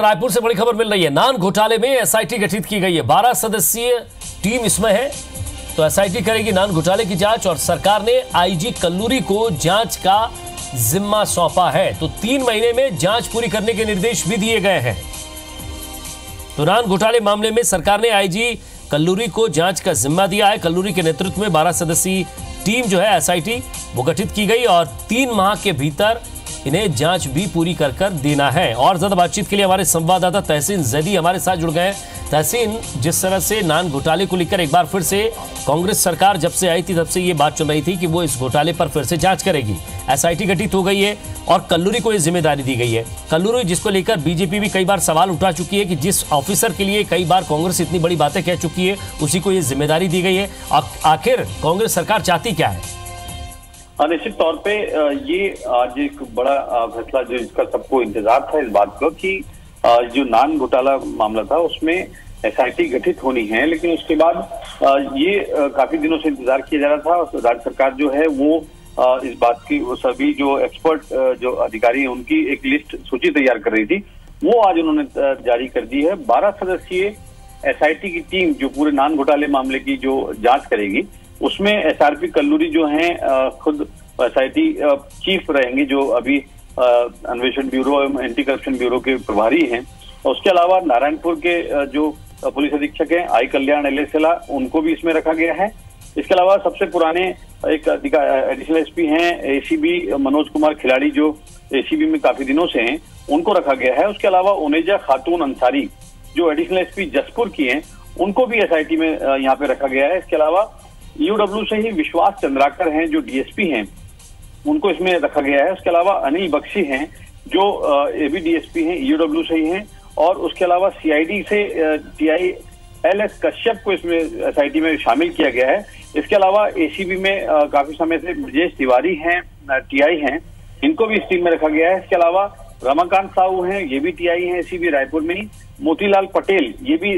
रायपुर से बड़ी खबर मिल रही है। नान घोटाले में एसआईटी गठित की गई है। 12 सदस्यीय टीम इसमें है। तो एसआईटी करेगी नान घोटाले की जांच और सरकार ने आईजी कल्लूरी को जांच का जिम्मा सौंपा है। तो 3 महीने में जांच पूरी करने के निर्देश भी दिए गए हैं। तो नान घोटाले मामले में सरकार ने आईजी कल्लूरी को जांच का जिम्मा दिया है। कल्लूरी के नेतृत्व में 12 सदस्यीय टीम जो है एसआईटी वो गठित की गई और 3 माह के भीतर इन्हें जांच भी पूरी कर देना है। और ज्यादा बातचीत के लिए हमारे संवाददाता तहसीन जैदी हमारे साथ जुड़ गए। तहसीन, जिस तरह से नान घोटाले को लेकर एक बार फिर से कांग्रेस सरकार जब से आई थी तब से ये बात चल रही थी कि वो इस घोटाले पर फिर से जांच करेगी। एसआईटी गठित हो गई है और कल्लूरी को ये जिम्मेदारी दी गई है। कल्लूरी जिसको लेकर बीजेपी भी कई बार सवाल उठा चुकी है कि जिस ऑफिसर के लिए कई बार कांग्रेस इतनी बड़ी बातें कह चुकी है उसी को ये जिम्मेदारी दी गई है। आखिर कांग्रेस सरकार चाहती क्या है? निश्चित तौर पे ये आज एक बड़ा फैसला जो इसका सबको इंतजार था इस बात का कि जो नान घोटाला मामला था उसमें एसआईटी गठित होनी है, लेकिन उसके बाद ये काफी दिनों से इंतजार किया जा रहा था। राज्य सरकार जो है वो इस बात की वो सभी जो एक्सपर्ट जो अधिकारी हैं उनकी एक लिस्ट सूची तैयार कर रही थी, वो आज उन्होंने जारी कर दी है। 12 सदस्यीय एसआईटी की टीम जो पूरे नान घोटाले मामले की जो जांच करेगी उसमें एसआरपी कल्लूरी जो हैं खुद एसआईटी चीफ रहेंगे, जो अभी अन्वेषण ब्यूरो एंटी करप्शन ब्यूरो के प्रभारी हैं। उसके अलावा नारायणपुर के जो पुलिस अधीक्षक हैं आई कल्याण एलेसेला, उनको भी इसमें रखा गया है। इसके अलावा सबसे पुराने एक एडिशनल एसपी हैं एसीबी मनोज कुमार खिलाड़ी, जो एसीबी में काफी दिनों से हैं, उनको रखा गया है। उसके अलावा उनेजा खातून अंसारी जो एडिशनल एसपी जसपुर की हैं, उनको भी एसआईटी में यहाँ पे रखा गया है। इसके अलावा ईओडब्ल्यू से ही विश्वास चंद्राकर हैं जो डीएसपी हैं, उनको इसमें रखा गया है। उसके अलावा अनिल बख्शी हैं जो एबी डीएसपी हैं, ईओडब्ल्यू से ही हैं। और उसके अलावा सीआईडी से टीआई एलएस कश्यप को इसमें एसआईटी में शामिल किया गया है। इसके अलावा एसीबी में काफी समय से ब्रजेश तिवारी हैं, टीआई हैं, इनको भी इस टीम में रखा गया है। इसके अलावा रमाकांत साहू हैं, ये भी टीआई हैं एसीबी रायपुर में ही। मोतीलाल पटेल ये भी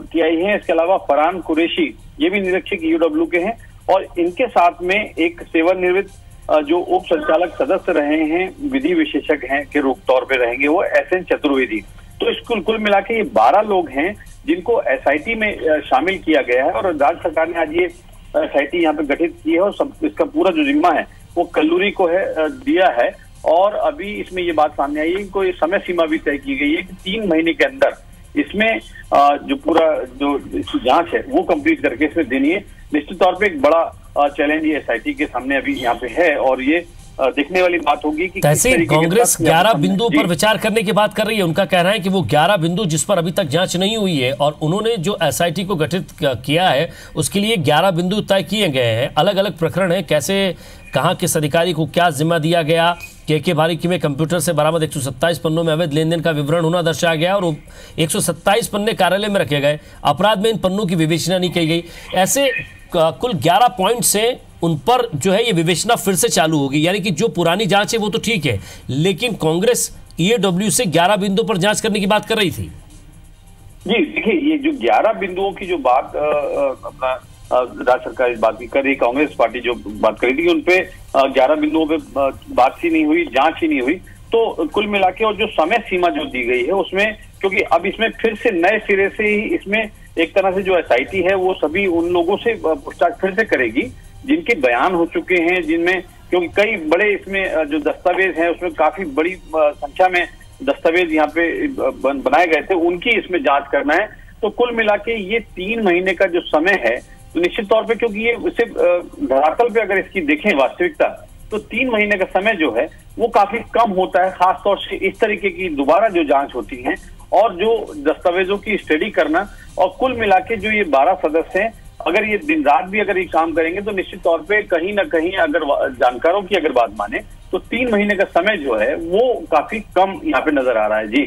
टीआई हैं। इसके अलावा फरहान कुरैशी ये भी निरीक्षक ईओडब्ल्यू के हैं। और इनके साथ में एक सेवानिवृत्त जो उप संचालक सदस्य रहे हैं, विधि विशेषज्ञ हैं के रूप तौर पे रहेंगे, वो एसएन चतुर्वेदी। तो इस कुल मिला के ये 12 लोग हैं जिनको एसआईटी में शामिल किया गया है। और राज्य सरकार ने आज ये एसआईटी यहाँ पे गठित की है और सब इसका पूरा जो जिम्मा है वो कल्लूरी को है दिया है। और अभी इसमें ये बात सामने आई है कि कोई समय सीमा भी तय की गई है कि 3 महीने के अंदर इसमें जो पूरा जो जांच है वो कंप्लीट करके इसमें देनी है। निश्चित तौर पे एक बड़ा चैलेंज ये एसआईटी के सामने अभी यहाँ पे है और ये देखने वाली बात होगी कि तहसीन, कांग्रेस 11 बिंदुओं पर विचार करने की बात कर रही है। उनका कहना है कि वो 11 बिंदु जिस पर अभी तक जांच नहीं हुई है और उन्होंने जो एसआईटी को गठित किया है उसके लिए 11 बिंदु तय किए गए हैं। अलग अलग प्रकरण है, कैसे कहाँ किस अधिकारी को क्या जिम्मा दिया गया, के बारीकी में कंप्यूटर से बरामद 127 पन्नों में अवैध लेन देन का विवरण होना दर्शाया गया और 127 पन्ने कार्यालय में रखे गए। अपराध में इन पन्नों की विवेचना नहीं की गई। ऐसे कुल 11 पॉइंट से उन पर जो है ये विवेचना फिर से चालू होगी। यानी कि जो पुरानी जांच है वो तो ठीक है, लेकिन कांग्रेस ईओडब्ल्यू से 11 बिंदुओं पर जांच करने की बात कर रही थी। जी देखिए, ये जो 11 बिंदुओं की जो बात अपना राज्य सरकार इस बात की कर रही, कांग्रेस पार्टी जो बात कर रही थी उनपे 11 बिंदुओं पे बात ही नहीं हुई, जांच ही नहीं हुई। तो कुल मिला के और जो समय सीमा जो दी गई है उसमें, क्योंकि अब इसमें फिर से नए सिरे से ही इसमें एक तरह से जो एसआईटी है वो सभी उन लोगों से पूछताछ फिर से करेगी जिनके बयान हो चुके हैं, जिनमें क्योंकि कई बड़े इसमें जो दस्तावेज हैं उसमें काफी बड़ी संख्या में दस्तावेज यहाँ पे बनाए गए थे, उनकी इसमें जांच करना है। तो कुल मिला के ये 3 महीने का जो समय है, तो निश्चित तौर पे क्योंकि ये सिर्फ धरातल पे अगर इसकी देखें वास्तविकता, तो 3 महीने का समय जो है वो काफी कम होता है, खासतौर से इस तरीके की दोबारा जो जांच होती है और जो दस्तावेजों की स्टडी करना। और कुल मिला के जो ये 12 सदस्य हैं, अगर ये दिन रात भी अगर ये काम करेंगे तो निश्चित तौर पे कहीं ना कहीं अगर जानकारों की अगर बात माने तो 3 महीने का समय जो है वो काफी कम यहाँ पे नजर आ रहा है। जी।